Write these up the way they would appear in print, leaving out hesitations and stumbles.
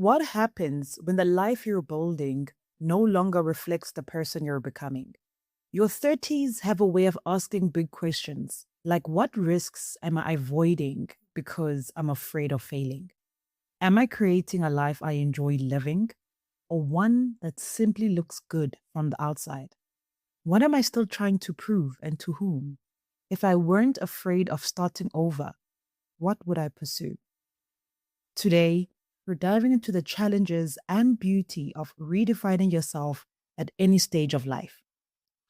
What happens when the life you're building no longer reflects the person you're becoming? Your 30s have a way of asking big questions, like what risks am I avoiding because I'm afraid of failing? Am I creating a life I enjoy living or one that simply looks good from the outside? What am I still trying to prove and to whom? If I weren't afraid of starting over, what would I pursue? Today, we're diving into the challenges and beauty of redefining yourself at any stage of life.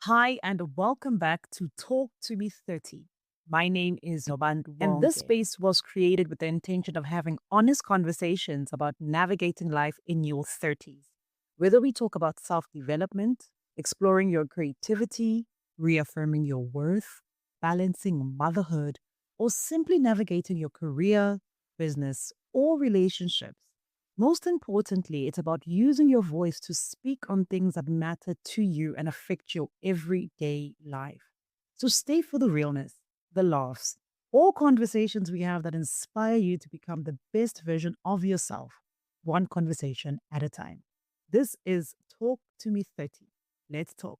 Hi, and welcome back to Talk to Me 30. My name is Nobantu, and this Wonke. space was created with the intention of having honest conversations about navigating life in your 30s. Whether we talk about self development, exploring your creativity, reaffirming your worth, balancing motherhood, or simply navigating your career, business, or relationships. Most importantly, it's about using your voice to speak on things that matter to you and affect your everyday life. So stay for the realness, the laughs, all conversations we have that inspire you to become the best version of yourself, one conversation at a time. This is Talk to Me 30. Let's talk.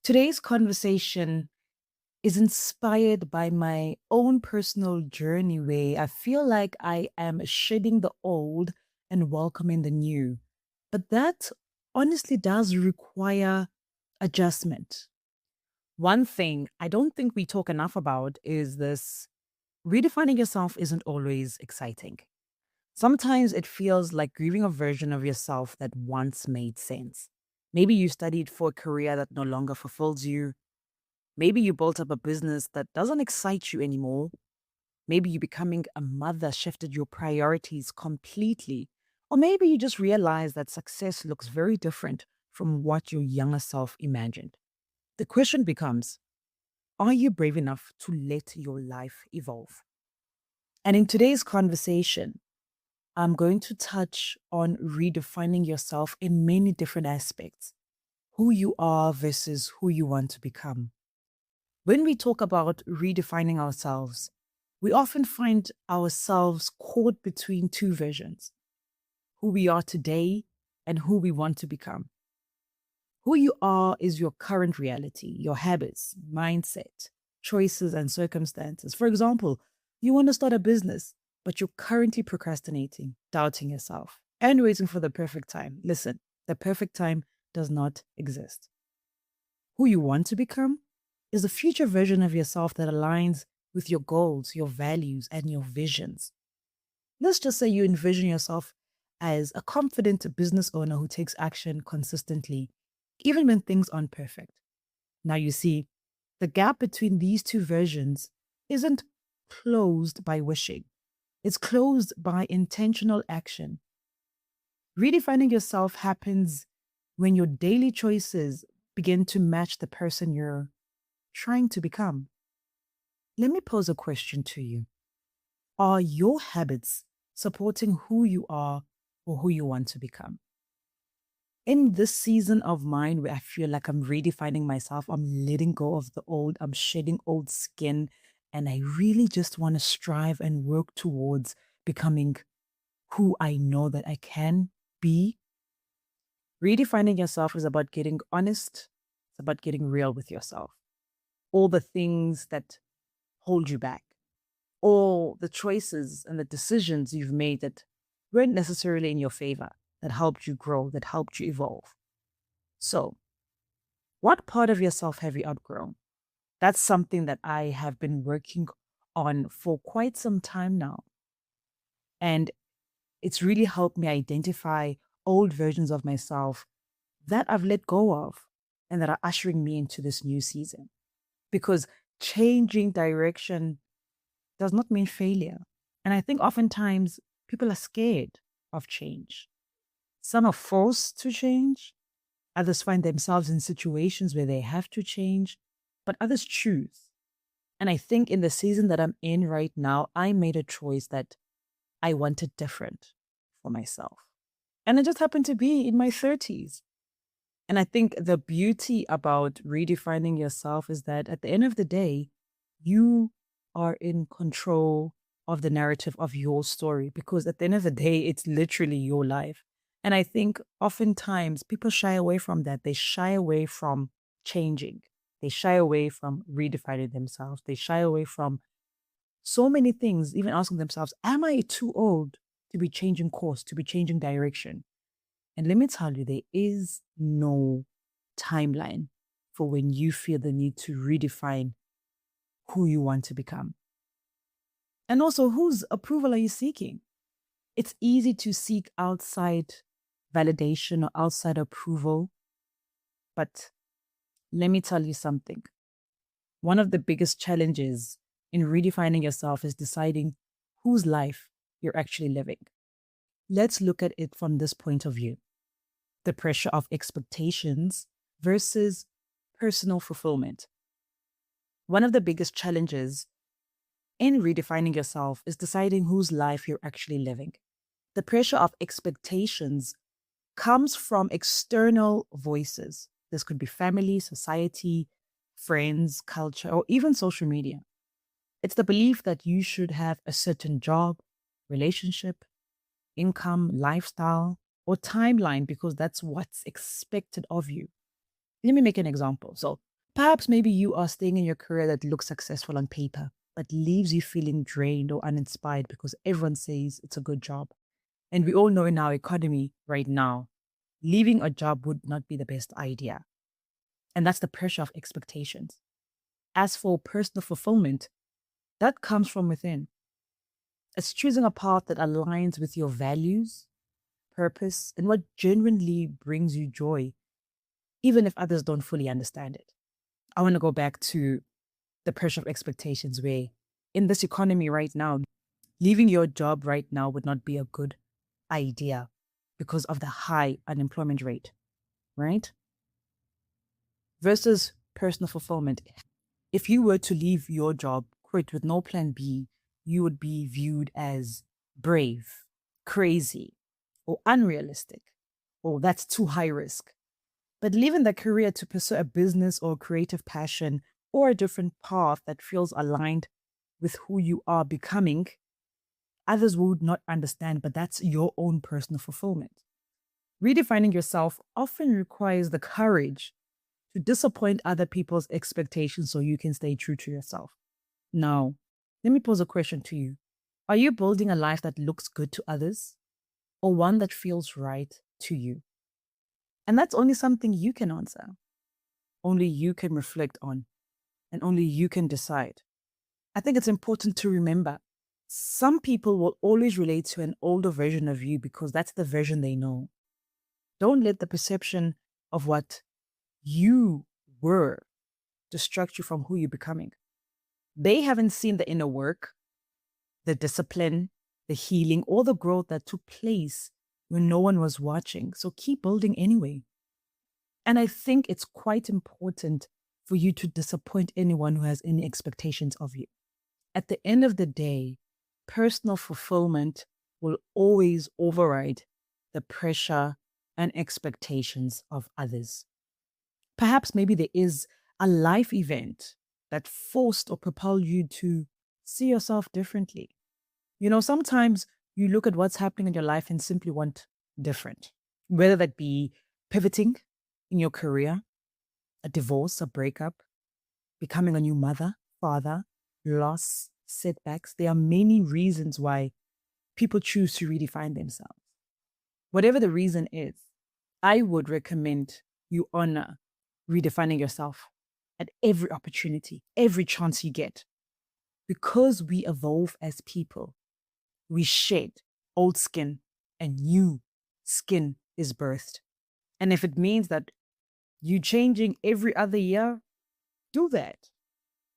Today's conversation is inspired by my own personal journey where I feel like I am shedding the old and welcoming the new. But that honestly does require adjustment. One thing I don't think we talk enough about is this: redefining yourself isn't always exciting. Sometimes it feels like grieving a version of yourself that once made sense. Maybe you studied for a career that no longer fulfills you. Maybe you built up a business that doesn't excite you anymore. Maybe you becoming a mother shifted your priorities completely. Or maybe you just realized that success looks very different from what your younger self imagined. The question becomes, are you brave enough to let your life evolve? And in today's conversation, I'm going to touch on redefining yourself in many different aspects: who you are versus who you want to become. When we talk about redefining ourselves, we often find ourselves caught between two versions: who we are today and who we want to become. Who you are is your current reality, your habits, mindset, choices, and circumstances. For example, you want to start a business, but you're currently procrastinating, doubting yourself, and waiting for the perfect time. Listen, the perfect time does not exist. Who you want to become is a future version of yourself that aligns with your goals, your values, and your visions. Let's just say you envision yourself as a confident business owner who takes action consistently, even when things aren't perfect. Now, you see, the gap between these two versions isn't closed by wishing, it's closed by intentional action. Redefining yourself happens when your daily choices begin to match the person you're trying to become. Let me pose a question to you. Are your habits supporting who you are or who you want to become? In this season of mine where I feel like I'm redefining myself, I'm letting go of the old, I'm shedding old skin, and I really just want to strive and work towards becoming who I know that I can be. Redefining yourself is about getting honest, it's about getting real with yourself. All the things that hold you back, all the choices and the decisions you've made that weren't necessarily in your favor, that helped you grow, that helped you evolve. So, what part of yourself have you outgrown? That's something that I have been working on for quite some time now. And it's really helped me identify old versions of myself that I've let go of and that are ushering me into this new season. Because changing direction does not mean failure. And I think oftentimes people are scared of change. Some are forced to change, others find themselves in situations where they have to change, but others choose. And I think in the season that I'm in right now, I made a choice that I wanted different for myself. And it just happened to be in my 30s. And I think the beauty about redefining yourself is that at the end of the day, you are in control of the narrative of your story, because at the end of the day, it's literally your life. And I think oftentimes people shy away from that. They shy away from changing. They shy away from redefining themselves. They shy away from so many things, even asking themselves, am I too old to be changing course, to be changing direction? And let me tell you, there is no timeline for when you feel the need to redefine who you want to become. And also, whose approval are you seeking? It's easy to seek outside validation or outside approval. But let me tell you something. One of the biggest challenges in redefining yourself is deciding whose life you're actually living. Let's look at it from this point of view: the pressure of expectations versus personal fulfillment. One of the biggest challenges in redefining yourself is deciding whose life you're actually living. The pressure of expectations comes from external voices. This could be family, society, friends, culture, or even social media. It's the belief that you should have a certain job, relationship, income, lifestyle, or timeline because that's what's expected of you. Let me make an example. So perhaps maybe you are staying in your career that looks successful on paper, but leaves you feeling drained or uninspired because everyone says it's a good job. And we all know in our economy right now, leaving a job would not be the best idea. And that's the pressure of expectations. As for personal fulfillment, that comes from within. It's choosing a path that aligns with your values, purpose, and what genuinely brings you joy, even if others don't fully understand it. I want to go back to the pressure of expectations, where in this economy right now, leaving your job right now would not be a good idea because of the high unemployment rate, right? Versus personal fulfillment. If you were to leave your job, quit with no plan B, you would be viewed as brave, crazy, or unrealistic. Oh, that's too high risk. But leaving the career to pursue a business or creative passion or a different path that feels aligned with who you are becoming, others would not understand, but that's your own personal fulfillment. Redefining yourself often requires the courage to disappoint other people's expectations so you can stay true to yourself. Now, let me pose a question to you. Are you building a life that looks good to others or one that feels right to you? And that's only something you can answer. Only you can reflect on, and only you can decide. I think it's important to remember some people will always relate to an older version of you because that's the version they know. Don't let the perception of what you were distract you from who you're becoming. They haven't seen the inner work, the discipline, the healing, or the growth that took place when no one was watching. So keep building anyway. And I think it's quite important for you to disappoint anyone who has any expectations of you. At the end of the day, personal fulfillment will always override the pressure and expectations of others. Perhaps maybe there is a life event that forced or propelled you to see yourself differently. You know, sometimes you look at what's happening in your life and simply want different, whether that be pivoting in your career, a divorce, a breakup, becoming a new mother, father, loss, setbacks. There are many reasons why people choose to redefine themselves. Whatever the reason is, I would recommend you honor redefining yourself at every opportunity, every chance you get. Because we evolve as people, we shed old skin and new skin is birthed. And if it means that you changing every other year, do that.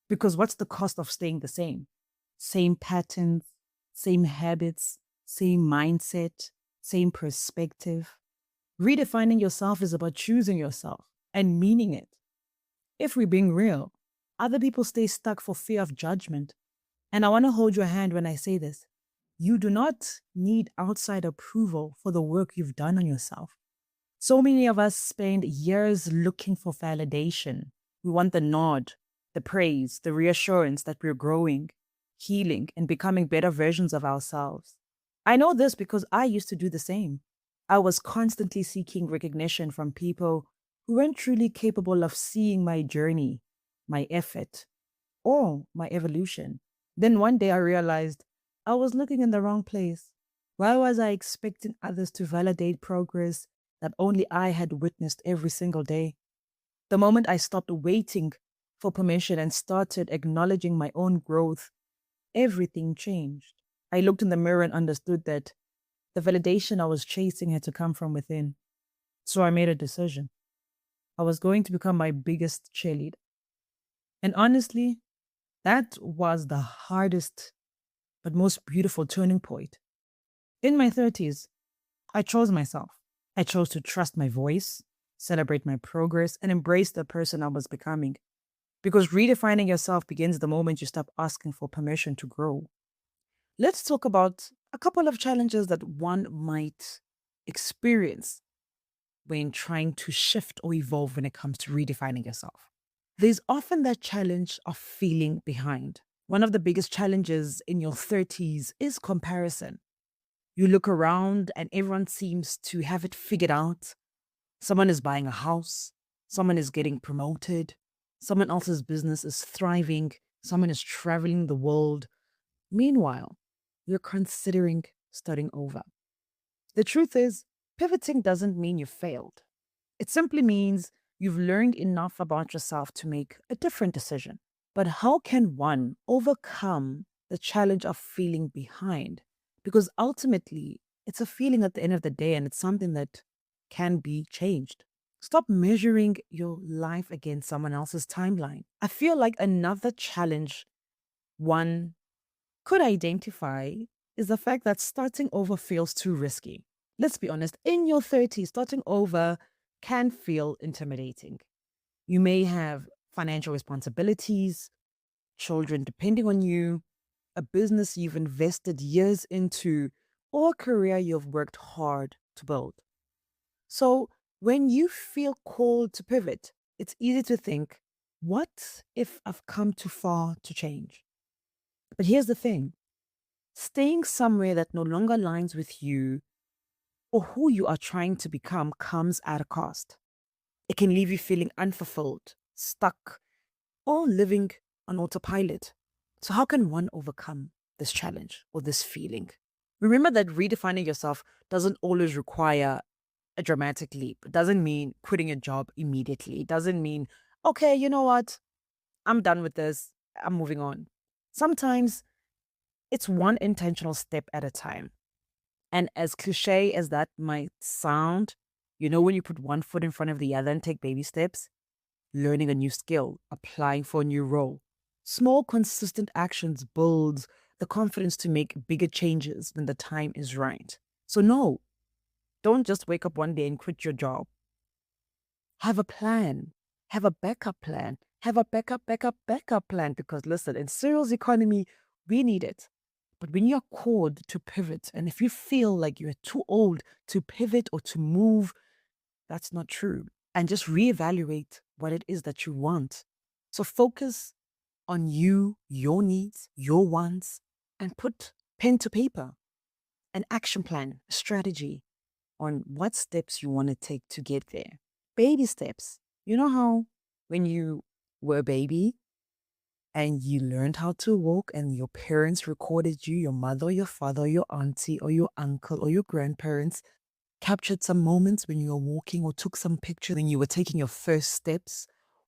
Because what's the cost of staying the same? Same patterns, same habits, same mindset, same perspective. Redefining yourself is about choosing yourself and meaning it. If we're being real, other people stay stuck for fear of judgment. And I want to hold your hand when I say this. You do not need outside approval for the work you've done on yourself. So many of us spend years looking for validation. We want the nod, the praise, the reassurance that we're growing, healing, and becoming better versions of ourselves. I know this because I used to do the same. I was constantly seeking recognition from people who weren't truly capable of seeing my journey, my effort, or my evolution. Then one day I realized I was looking in the wrong place. Why was I expecting others to validate progress that only I had witnessed every single day? The moment I stopped waiting for permission and started acknowledging my own growth, everything changed. I looked in the mirror and understood that the validation I was chasing had to come from within. So I made a decision. I was going to become my biggest cheerleader. And honestly, that was the hardest but most beautiful turning point. In my 30s, I chose myself. I chose to trust my voice, celebrate my progress, and embrace the person I was becoming. Because redefining yourself begins the moment you stop asking for permission to grow. Let's talk about a couple of challenges that one might experience when trying to shift or evolve when it comes to redefining yourself. There's often that challenge of feeling behind. One of the biggest challenges in your 30s is comparison. You look around and everyone seems to have it figured out. Someone is buying a house, someone is getting promoted, someone else's business is thriving, someone is traveling the world. Meanwhile, you're considering starting over. The truth is, pivoting doesn't mean you failed. It simply means you've learned enough about yourself to make a different decision. But how can one overcome the challenge of feeling behind? Because ultimately, it's a feeling at the end of the day, and it's something that can be changed. Stop measuring your life against someone else's timeline. I feel like another challenge one could identify is the fact that starting over feels too risky. Let's be honest, in your 30s, starting over can feel intimidating. You may have financial responsibilities, children depending on you, a business you've invested years into, or a career you've worked hard to build. So, when you feel called to pivot, it's easy to think, what if I've come too far to change? But here's the thing, staying somewhere that no longer aligns with you or who you are trying to become comes at a cost. It can leave you feeling unfulfilled, stuck, or living on autopilot. So, how can one overcome this challenge or this feeling? Remember that redefining yourself doesn't always require a dramatic leap. It doesn't mean quitting a job immediately. It doesn't mean, okay, you know what? I'm done with this. I'm moving on. Sometimes it's one intentional step at a time. And as cliche as that might sound, when you put one foot in front of the other and take baby steps, learning a new skill, applying for a new role, small, consistent actions builds the confidence to make bigger changes when the time is right. So, no, don't just wake up one day and quit your job. Have a plan, have a backup plan, have a backup plan. Because listen, in Cyril's economy, we need it. But when you're called to pivot, and if you feel like you're too old to pivot or to move, that's not true. And just reevaluate what it is that you want. So focus on you, your needs, your wants, and put pen to paper, an action plan, a strategy on what steps you want to take to get there. Baby steps. You know how when you were a baby and you learned how to walk and your parents recorded you, your mother or your father or your auntie or your uncle or your grandparents captured some moments when you were walking or took some pictures when you were taking your first steps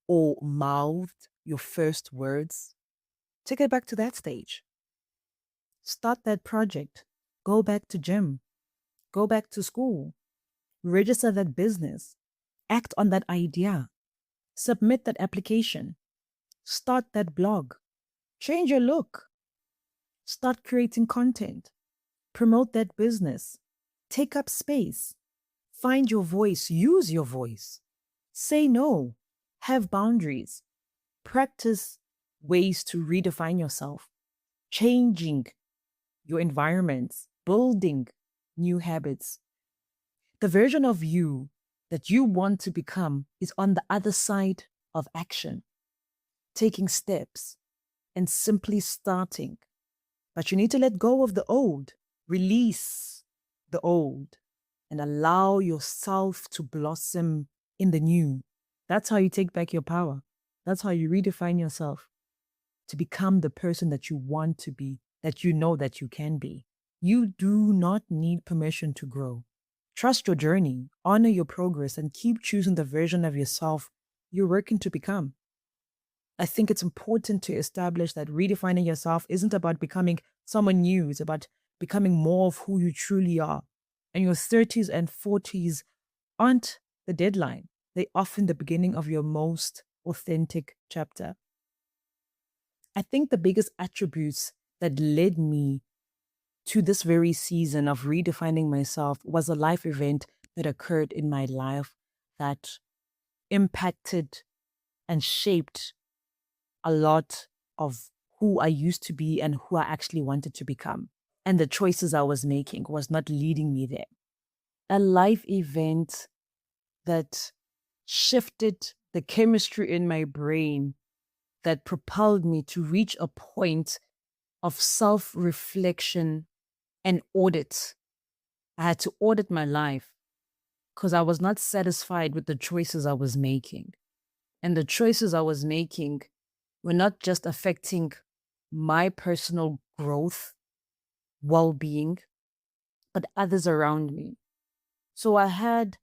or mouthed your first words. Take it back to that stage. Start that project. Go back to gym. Go back to school. Register that business. Act on that idea. Submit that application. Start that blog. Change your look. Start creating content. Promote that business. Take up space. Find your voice. Use your voice. Say no. Have boundaries. Practice ways to redefine yourself. Changing your environments. Building new habits. The version of you that you want to become is on the other side of action. Taking steps and simply starting. But you need to let go of the old, release the old, and allow yourself to blossom in the new. That's how you take back your power. That's how you redefine yourself to become the person that you want to be, that you know that you can be. You do not need permission to grow. Trust your journey, honor your progress, and keep choosing the version of yourself you're working to become. I think it's important to establish that redefining yourself isn't about becoming someone new, it's about becoming more of who you truly are. And your 30s and 40s aren't the deadline, they're often the beginning of your most authentic chapter. I think the biggest attributes that led me to this very season of redefining myself was a life event that occurred in my life that impacted and shaped a lot of who I used to be and who I actually wanted to become. And the choices I was making was not leading me there. A life event that shifted the chemistry in my brain that propelled me to reach a point of self reflection and audit. I had to audit my life because I was not satisfied with the choices I was making. And the choices I was making were not just affecting my personal growth, well being, but others around me. So I had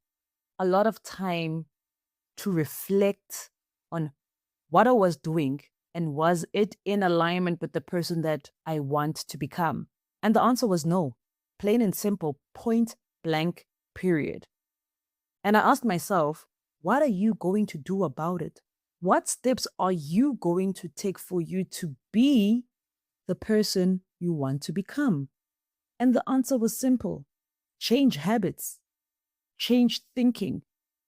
a lot of time to reflect on what I was doing and was it in alignment with the person that I want to become? And the answer was no, plain and simple, point blank, period. And I asked myself, what are you going to do about it? What steps are you going to take for you to be the person you want to become? And the answer was simple: change habits, change thinking,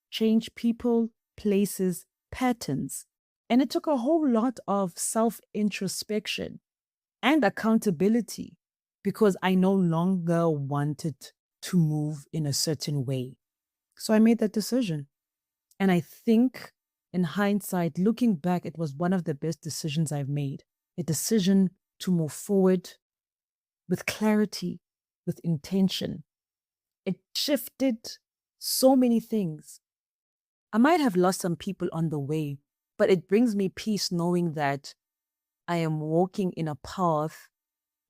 change people, places, patterns. And it took a whole lot of self introspection and accountability because I no longer wanted to move in a certain way. So I made that decision. And I think in hindsight, looking back, it was one of the best decisions I've made. A decision to move forward with clarity, with intention. It shifted so many things. I might have lost some people on the way, but it brings me peace knowing that I am walking in a path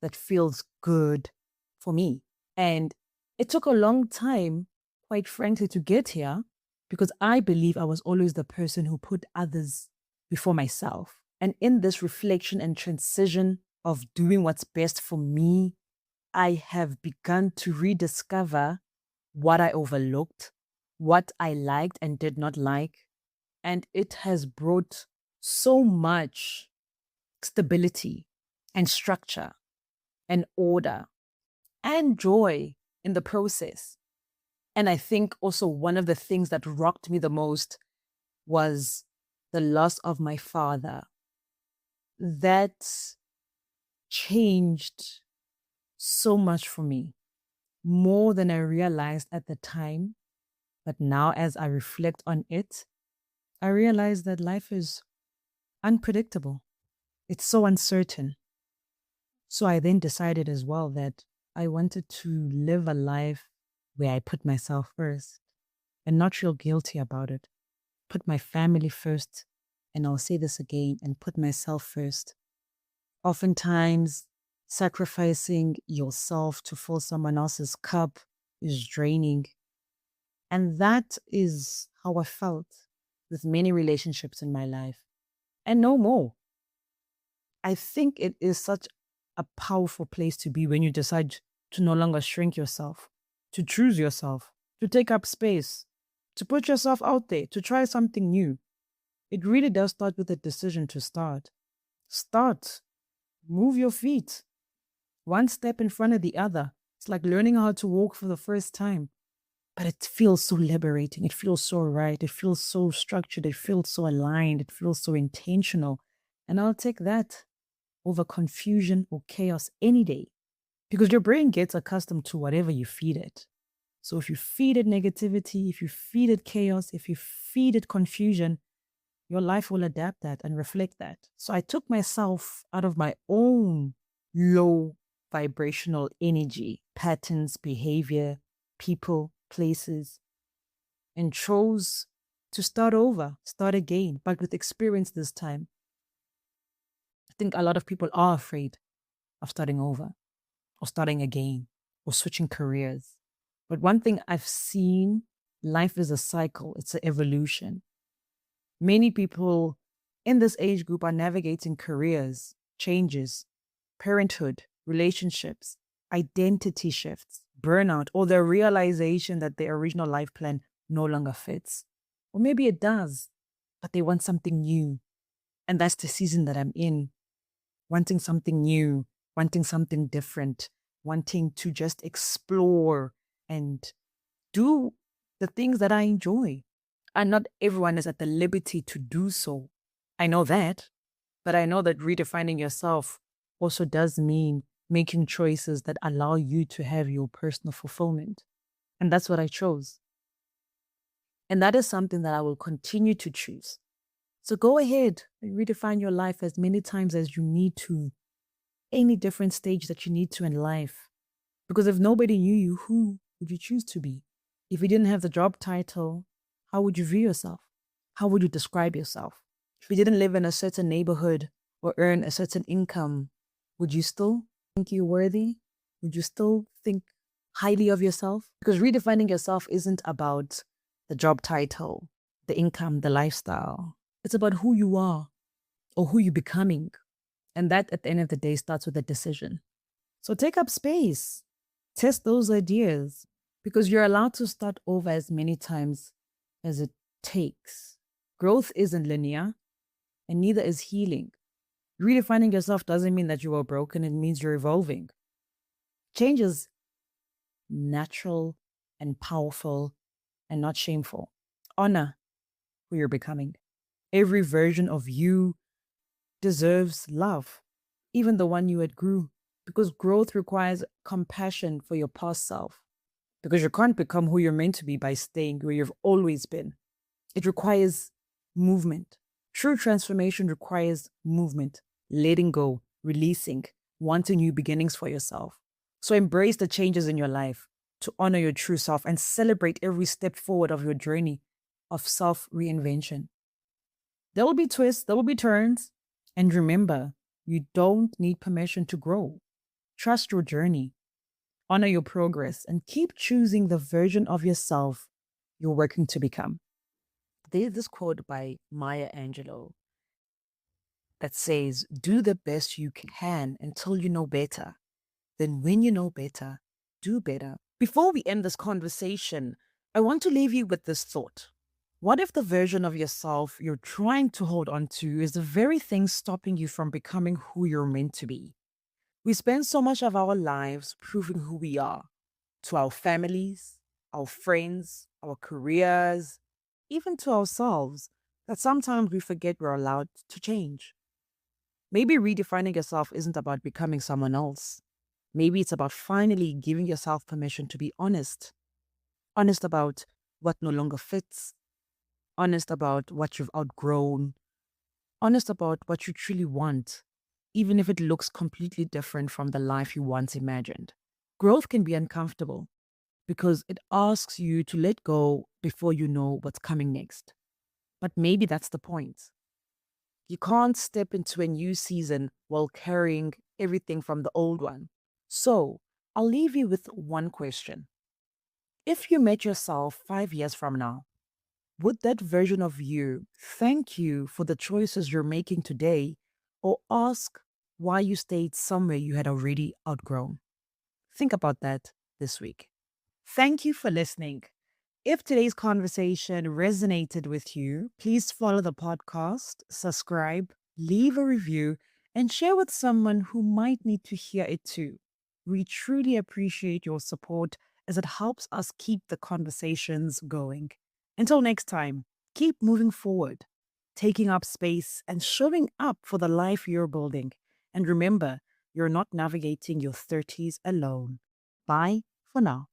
that feels good for me. And it took a long time, quite frankly, to get here because I believe I was always the person who put others before myself. And in this reflection and transition of doing what's best for me, I have begun to rediscover what I overlooked, what I liked and did not like. And it has brought so much stability and structure and order and joy in the process. And I think also one of the things that rocked me the most was the loss of my father. That changed so much for me, more than I realized at the time. But now, as I reflect on it, I realize that life is unpredictable. It's so uncertain. So I then decided as well that I wanted to live a life where I put myself first and not feel guilty about it. Put my family first, and I'll say this again, and put myself first. Oftentimes, sacrificing yourself to fill someone else's cup is draining. And that is how I felt with many relationships in my life. And no more. I think it is such a powerful place to be when you decide to no longer shrink yourself, to choose yourself, to take up space, to put yourself out there, to try something new. It really does start with a decision to start. Start. Move your feet. One step in front of the other. It's like learning how to walk for the first time. But it feels so liberating. It feels so right. It feels so structured. It feels so aligned. It feels so intentional. And I'll take that over confusion or chaos any day because your brain gets accustomed to whatever you feed it. So if you feed it negativity, if you feed it chaos, if you feed it confusion, your life will adapt that and reflect that. So I took myself out of my own low vibrational energy, patterns, behavior, people, places, and chose to start over, start again, but with experience this time. I think a lot of people are afraid of starting over or starting again or switching careers. But one thing I've seen, life is a cycle, it's an evolution. Many people in this age group are navigating careers, changes, parenthood, relationships, identity shifts, burnout, or the realization that their original life plan no longer fits. Or maybe it does, but they want something new. And that's the season that I'm in. Wanting something new, wanting something different, wanting to just explore and do the things that I enjoy. And not everyone is at the liberty to do so. I know that, but I know that redefining yourself also does mean making choices that allow you to have your personal fulfillment. And that's what I chose. And that is something that I will continue to choose. So go ahead and redefine your life as many times as you need to, any different stage that you need to in life. Because if nobody knew you, who would you choose to be? If you didn't have the job title, how would you view yourself? How would you describe yourself? If you didn't live in a certain neighborhood or earn a certain income, would you still think you're worthy? Would you still think highly of yourself? Because redefining yourself isn't about the job title, the income, the lifestyle. It's about who you are or who you're becoming. And that, at the end of the day, starts with a decision. So take up space, test those ideas, because you're allowed to start over as many times as it takes. Growth isn't linear, and neither is healing. Redefining yourself doesn't mean that you are broken, it means you're evolving. Change is natural and powerful and not shameful. Honor who you're becoming. Every version of you deserves love, even the one you outgrew, because growth requires compassion for your past self. Because you can't become who you're meant to be by staying where you've always been. It requires movement. True transformation requires movement, letting go, releasing, wanting new beginnings for yourself. So embrace the changes in your life to honor your true self and celebrate every step forward of your journey of self-reinvention. There will be twists, there will be turns. And remember, you don't need permission to grow. Trust your journey, honor your progress, and keep choosing the version of yourself you're working to become. There's this quote by Maya Angelou that says, "Do the best you can until you know better. Then when you know better, do better." Before we end this conversation, I want to leave you with this thought. What if the version of yourself you're trying to hold on to is the very thing stopping you from becoming who you're meant to be? We spend so much of our lives proving who we are to our families, our friends, our careers, even to ourselves, that sometimes we forget we're allowed to change. Maybe redefining yourself isn't about becoming someone else. Maybe it's about finally giving yourself permission to be honest. Honest about what no longer fits. Honest about what you've outgrown. Honest about what you truly want, even if it looks completely different from the life you once imagined. Growth can be uncomfortable because it asks you to let go before you know what's coming next. But maybe that's the point. You can't step into a new season while carrying everything from the old one. So, I'll leave you with one question. If you met yourself 5 years from now, would that version of you thank you for the choices you're making today or ask why you stayed somewhere you had already outgrown? Think about that this week. Thank you for listening. If today's conversation resonated with you, please follow the podcast, subscribe, leave a review, and share with someone who might need to hear it too. We truly appreciate your support as it helps us keep the conversations going. Until next time, keep moving forward, taking up space, and showing up for the life you're building. And remember, you're not navigating your 30s alone. Bye for now.